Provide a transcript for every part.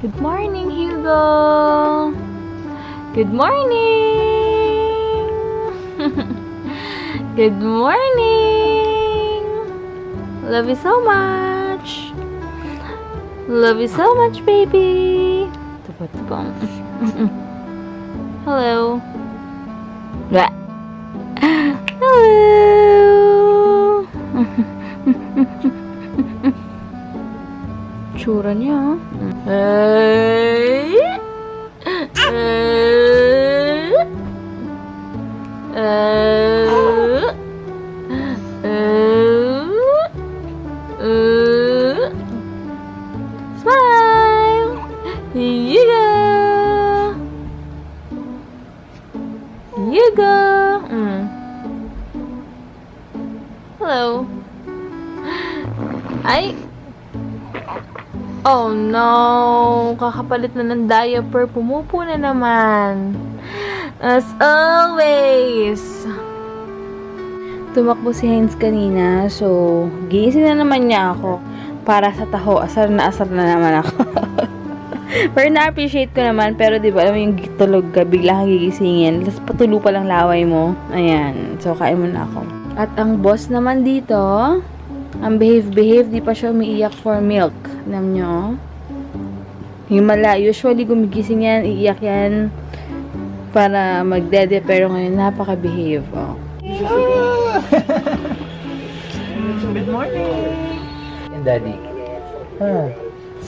Good morning, Hugo! Good morning! Good morning! Love you so much! Love you so much, baby! Hello! Blah. Hello! Tsura niya, Smile! Here you go! Here you go! Hello! Ay! Oh no! Kakapalit na ng diaper. Pumupo na naman. As always! Tumakbo si Heinz kanina. So, gising na naman niya ako. Para sa taho. Asar na naman ako. Pero na-appreciate ko naman. Pero diba, alam mo yung tulog ka, bigla kang gigisingin. Tapos patulo pa lang laway mo. Ayan. So, kain mo na ako. At ang boss naman dito, ang behave, di pa siya umiiyak for milk. Alam nyo, himala. Usually, gumigising yan, iiyak yan para magdede. Pero ngayon, napaka-behave. Oh. Good morning! And Daddy.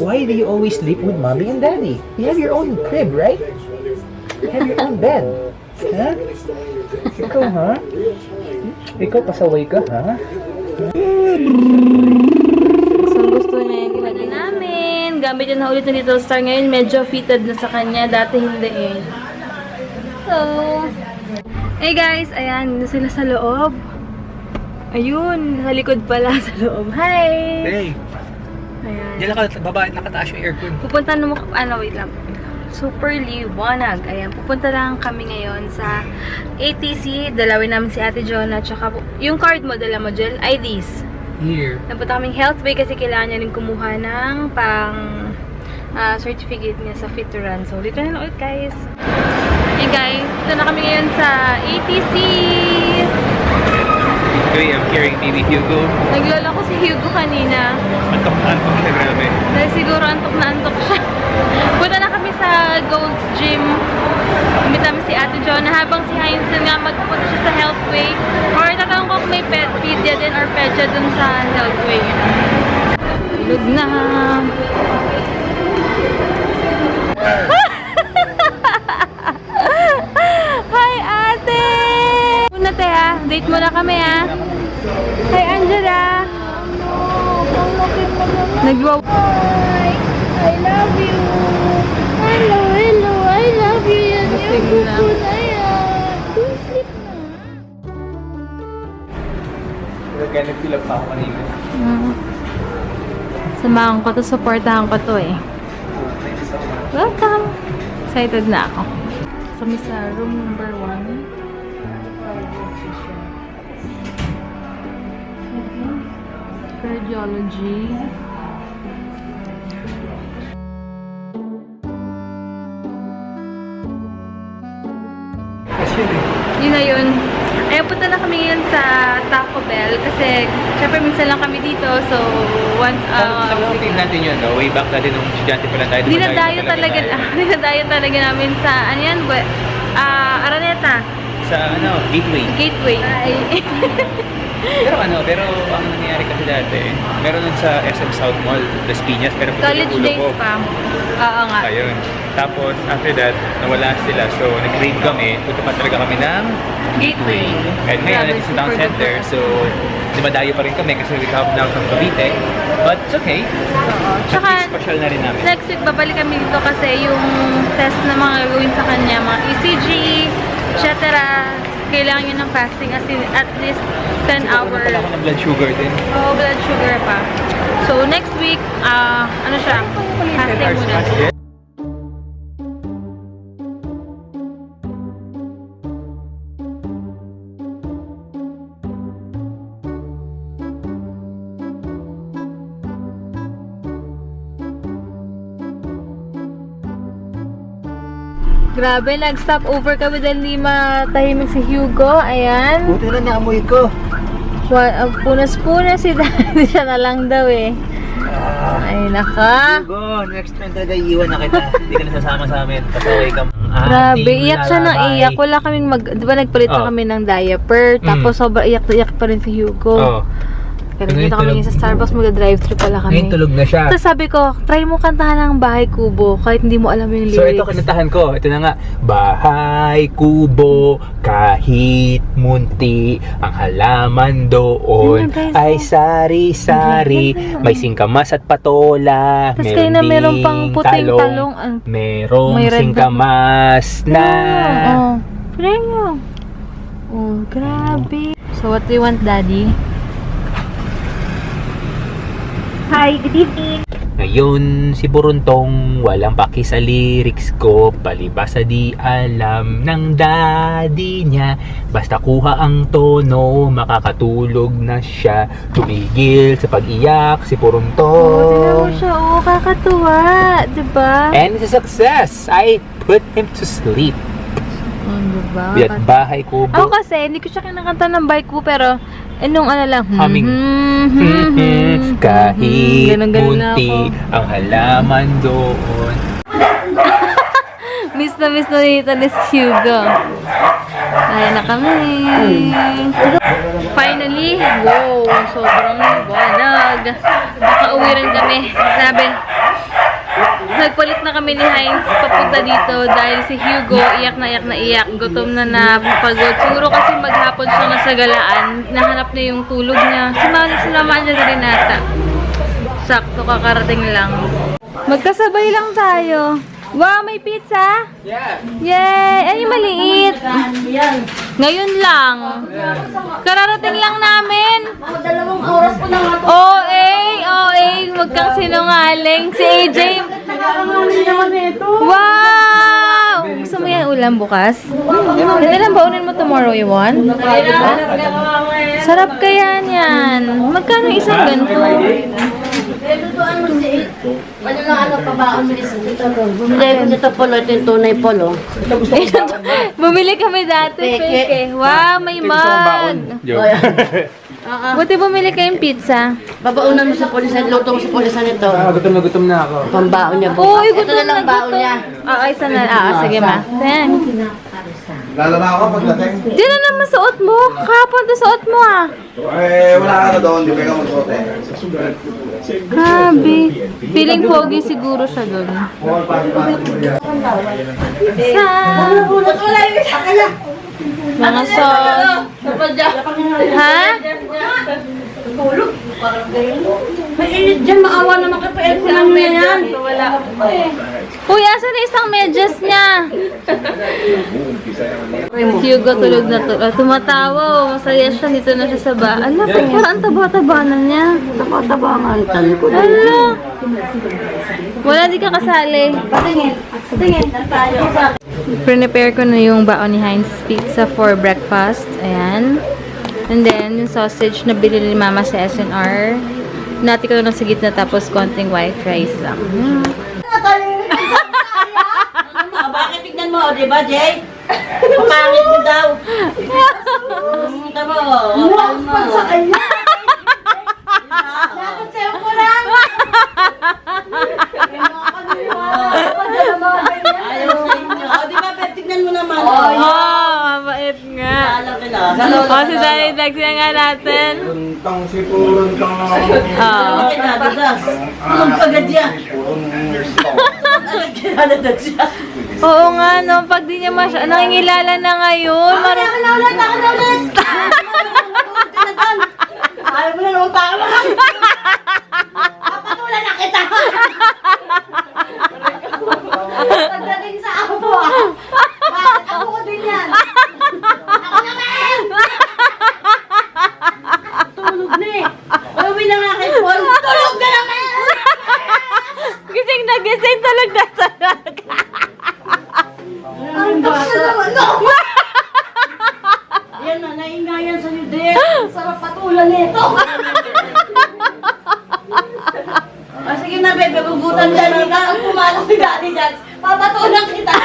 Why do you always sleep with Mommy and Daddy? You have your own crib, right? You have your own bed. Huh? Ikaw, ha? Ikaw, pasaway ka, ha? Gusto niya yung ginagawa namin. Gamit yun na ulit na Little Star. Ngayon, medyo fitted na sa kanya. Dati hindi eh. So, hey guys, ayan. Dito sila sa loob. Ayun, sa likod pala sa loob. Hi! Hey! Ayan. Diyan nakataas yung aircon. Pupunta naman, wait lang. Super liwanag. Ayan, pupunta lang kami ngayon sa ATC. Dalawin namin si Ate Jonah. Tsaka, yung card mo, dala mo, Jel, IDs. Here. Napunta kaming health bay kasi kailangan niya rin kumuha ng certificate niya sa Fit to Run. So, dito na ulit guys. Hey guys, dito na kami ngayon sa ATC. Hey, I'm carrying baby Hugo. Naglola ko si Hugo kanina. Antok na grabe. Dahil siguro antok na antok siya. Punta na kami sa Gold's Gym. Kumit namin si Ate Jonah habang si Heinzen nga magpupunta siya sa Healthway. Or tatanong ko kung may pedia din or pedya dun sa Healthway. Tulog na. Hi, Ate! Muna te ha. Date muna kami ha. Hi, Angela! Nagwaw. Hi, I love you. Hello, I love you. Yan Lasing yung na. buko na yan. Go sleep na. Kaya nag-fill up pa ako kanina. Samahan ko to, supportahan ko to eh. Welcome! Excited na ako. Kami sa room number 1. Cardiology. Yun na yun. Ay, punta na kami ngayon sa Taco Bell kasi syempre minsan lang kami dito. So, once Sa mga team natin yun, no? Way back natin nung estudyante pa lang tayo. dinadayo talaga namin sa, ano yan, Araneta. Sa, Gateway. Ay. Pero ang nangyayari kasi dati, meron nun sa SM South Mall, Las Piñas, pero College days pa. Oo nga. Ayun. Tapos, after that, nawala sila. So, nag-grade kami. Punta pa talaga kami ng Gateway. And ngayon, Grabe, natin sa town super center. duper. So, dumadayo pa rin kami kasi we come down from Cavite. But it's okay. Oo. At Tsaka, least special na rin namin. next week babalik kami dito kasi yung test na mga gawin sa kanya, mga ECG, etc. Kailangan yun ng fasting as in at least 10 Wala hours. pala ako ng blood sugar din. Oh, blood sugar pa. So, next week, ano siya? 10 Fasting hours muna. fast. Grabe, nag-stop over kami dahil hindi matahimik si Hugo. Ayan. Buti lang naamoy ko. Punas-punas si Daddy. Siya na lang daw eh. Ay, naka. Hugo, next time talaga iiwan na kita. Hindi ka nasasama sa amin. Pasaway ka. Grabe, iyak siya ng iyak. Wala kaming di ba nagpalit na kami ng diaper. Tapos sobrang iyak na iyak pa rin si Hugo. Kaya nakita kami sa Starbucks, magda-drive-thru pala kami. Ngayon tulog na siya. Tapos sabi ko, try mo kantahan ng Bahay Kubo kahit hindi mo alam yung lyrics. So ito kinantahan ko. Ito na nga. Bahay kubo, kahit munti, ang halaman doon ay sari-sari. May singkamas at patola. Tapos kayo na meron pang puting talong. Merong may red singkamas na. Try mo. Oh, grabe. So what do you want, Daddy? Hi, good evening. Ngayon, si Buruntong walang paki sa lyrics ko, palibasa di alam ng daddy niya. Basta kuha ang tono, makakatulog na siya. Tumigil sa pag-iyak si Buruntong. Tingnan mo siya, kakatuwa, diba? And it's a success! I put him to sleep. Diba? At bahay kubo. Ako kasi, hindi ko siya kinakanta ng Bahay Kubo, pero nung ano lang, Humming. Kahit ganun na munti ako. ang halaman doon. Miss na dito ni Hugo. Ay na kami. Finally, wow, sobrang banag. Nakauwi rin kami. Sabi, nagpalit na kami ni Heinz papunta dito dahil si Hugo iyak na iyak. Gutom na napagod. Siguro kasi maghapon siya nasagalaan. Nahanap niya yung tulog niya. Sinamaan niya rin nata. Sakto, kakarating lang. Magkasabay lang tayo. Wow, may pizza? Yeah. Yay! Ay, maliit. Ngayon lang. Kararating lang namin. Dalawang oras po lang ako. Huwag kang sinungaling. Si AJ. Wow! Gusto mo yan ulam bukas? Hindi lang baunin mo tomorrow, you want? Sarap kaya niyan. Magkano isang ganito? Ano lang pabaon mo dito? Bumili ko dito polo, ito yung tunay polo. Bumili kami dati, fake eh. Wow, may mug. Buti bumili kayong pizza. Babaunan mo sa polisan, luto mo sa polisan ito. Gutom na ako. Pambaon niya po. Uy, Ito na lang baon niya. Isa na. Sige ma. Thanks. Lalaba ako pagdating. Di na naman suot mo. Kapon to suot mo ah. Wala ka na doon, di ka magsuot eh. Grabe. Feeling pogi siguro siya doon. Mga sauce. Ha? May init dyan, maawa naman ka pa ko lang yan. Uy, asan na isang medyas niya? Hugo tulog na tulog. Tumatawa oh. Masaya siya. Dito na siya sa ba. Ala, parang taba-taba na niya. Taba ang antan ko. Ala. Wala, di ka kasali. Patingin tayo. Prepare ko na yung baon ni Heinz Pizza for breakfast. Ayan. And then, yung sausage na binili ni Mama sa SNR. Nati ko na sa gitna tapos konting white rice lang. Bakit tignan mo, di ba, Jay? Pangit mo daw. Tama mo. Sa kanya. Dapat sa'yo ko lang. Ayaw sa inyo. O, di ba, tignan mo naman. Mabait nga. Alam ka O, si Daddy Dag, siya nga natin. Runtang si Puruntang. Bakit nadadas? Magpagad yan. Nadadas siya. Oo nga, no. Pag di niya nangingilala na ngayon. Ako na ulit. Ayaw mo na naman pa ako. Papatulan na kita. Pagdating sa ako po bakit ako ko din yan? Ako naman! Tulog na eh. Uwi na nga kay Paul. Tulog na naman! Gising na gising, tulog na tulog. Ang bata. Yan na, naingayan sa'yo din. Sarap patulan nito. Sige na, bebe, gugutan dyan ka. Ang pumalak si Daddy dyan. Papatulan kita.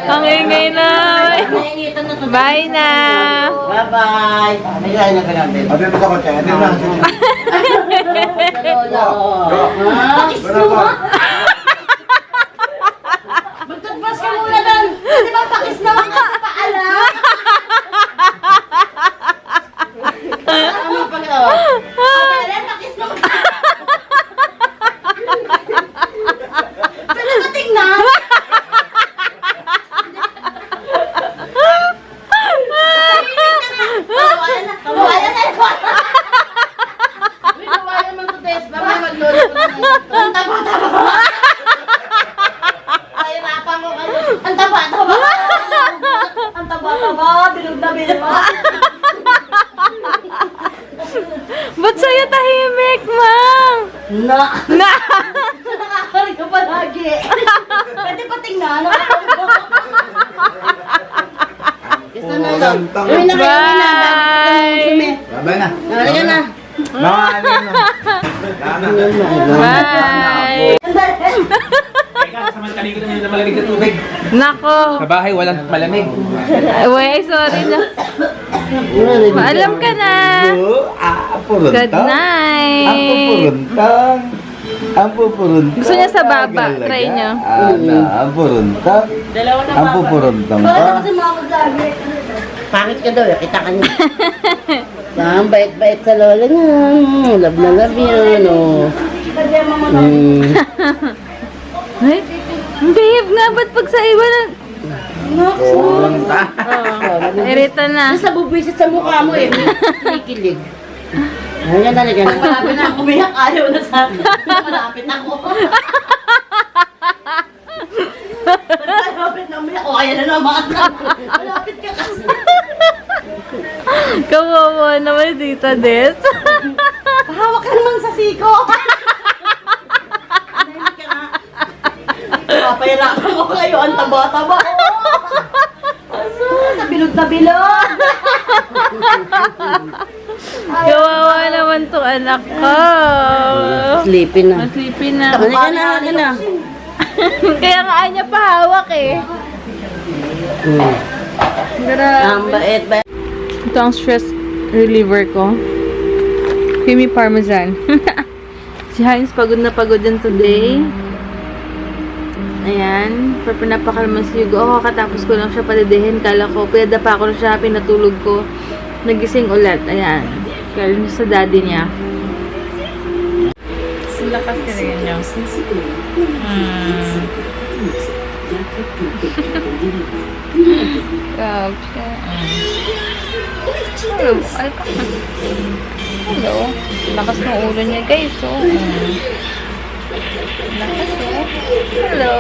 Ang ingay na. Nainitan na to. Bye na. Bye-bye. Nagkain na ka natin. O, dito sa kotse. Dito na. Bakit mo? Magtutbas ka muna doon. Di ba pakis naman ka sa paalam? Ano pag pakis naman ka. Saan ka tingnan? Kawalan na. Kawalan na. Kawalan naman to, Tess. Baka maglolo ko na ito. Ang taba-taba. Nahirapan ko kayo. Ang taba-taba. Ang taba-taba. Bilog na bilog. Ba't sa'yo tahimik, Mang? Na. Na! Nakakarin ka palagi. Pwede pa tingnan. Gusto na lang. Uy na kayo, uwi na. Bye! Babay na. Nalagyan na. Mga ano yun. Bye! Teka, samantali ko naman na malamig na tubig. Nako! Sa bahay, walang malamig. Uy, sorry na. Maalam ka na. Good night. Puruntang. Ang pupuruntang. Gusto niya sa baba. Try niyo. Ang puruntang. Ang pupuruntang Bakit pa. kasi mga vlogger? Pangit ka daw, kita ka niya. Ang bait-bait sa lola niya. Love na love yan, oh. Ay, babe nga, ba't pag sa iba na... Irita na. Sa bubisit sa mukha mo eh. Kikilig. Ayan na, halika na. Malapit na ako, umiyak. Ayaw na sa akin. Malapit na ako. Malapit na umiyak. O, ayan na naman. Malapit ka kasi. Kawawa naman dito, Des. Hawak ka naman sa siko. Tahimik ka nga. Papahirapan ko kayo. Ang taba-taba. Aso, sa bilog na bilog. Kawawa naman tong anak ko. Sleepy na. Maslipi na. Halika na, halika na. Kaya nga ayaw niya pahawak eh. Grabe. Ang bait, bait. Ito ang stress reliever ko. Creamy parmesan. Si Heinz pagod na pagod din today. Ayan. Pero pinapakalma si Hugo. Ako kakatapos ko lang siya padidihin. Kala ko, pinadapa ko na siya, pinatulog ko. Nagising ulit. Ayan. Kaya niya sa daddy niya. Lakas talaga niya. Grabe siya. Hello. Ay, hello. Lakas ng ulo niya, guys. Oh. Lakas, oh. Hello.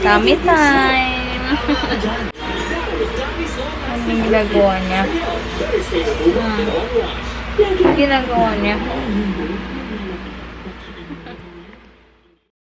Tummy time. Anong ginagawa niya? Ginagawa niya.